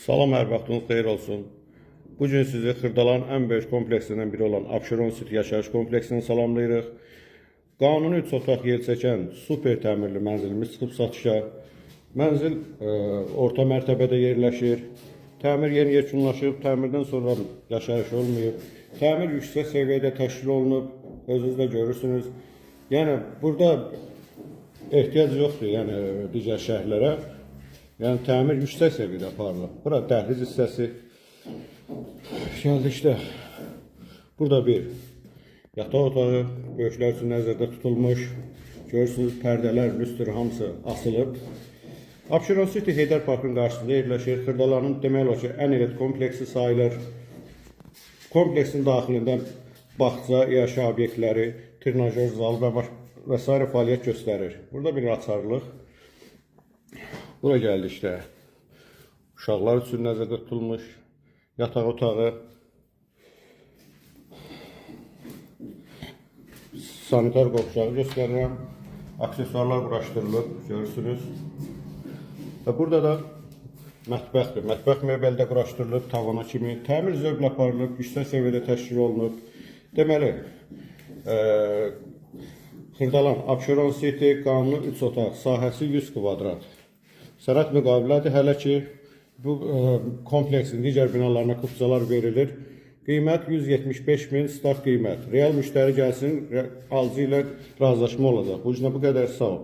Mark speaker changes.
Speaker 1: Salam, hər vaxtınız xeyir olsun. Bugün sizi Xırdalanın ən böyük kompleksindən biri olan Abşeron City yaşayış kompleksini salamlayırıq. Qanuni 3 otaq yer çəkən super təmirli mənzilimiz çıxıb satışa. Mənzil orta mərtəbədə yerləşir. Təmir yeni yekunlaşıb, təmirdən sonra yaşayış olmayıb. Təmir yüksək səviyyədə təşkil olunub, özünüz də görürsünüz. Yəni burada ehtiyac yoxdur, yəni digər şəhərlərə. Yəni təmir yüksək səviyyədə aparılır. Bura dəhliz hissəsi. Gəldi işte. Burada bir yataq otağı böyüklər üçün nəzərdə tutulmuş. Görürsünüz, pərdələr, lüstr hamısı asılıb. Abşeron City Heydər Parkın qarşısında yerləşir. Xırdalanın demək olar ki, ən elit kompleksi sayılır. Kompleksin daxilində bağça, yaşayış obyektləri, trenajör zal və s. fəaliyyət göstərir. Burada bir açarlıq. Bura gəldi işte. Uşaqlar üçün nəzərdə tutulmuş yataq otağı. Sanitar qovşağı göstərirəm. Aksesuarlar quraşdırılıb, görürsünüz. Və burada da mətbəxdir. Mətbəx mebeldə quraşdırılıb, tavana kimi. Təmir zövqlə aparılıb, yüksək səviyyədə təşkil olunub. Deməli, Xırdalan, Abşeron City, qanuni 3 otaq, sahəsi 100 kvadrat. Sənəd müqavilədir, hələ ki bu kompleksin digər binalarına kupçalar verilir. Qiymət 175.000 start qiymət. Real müştəri gəlsin, alıcı ilə razılaşma olacaq. Bu yüzden bu qədər, sağ ol.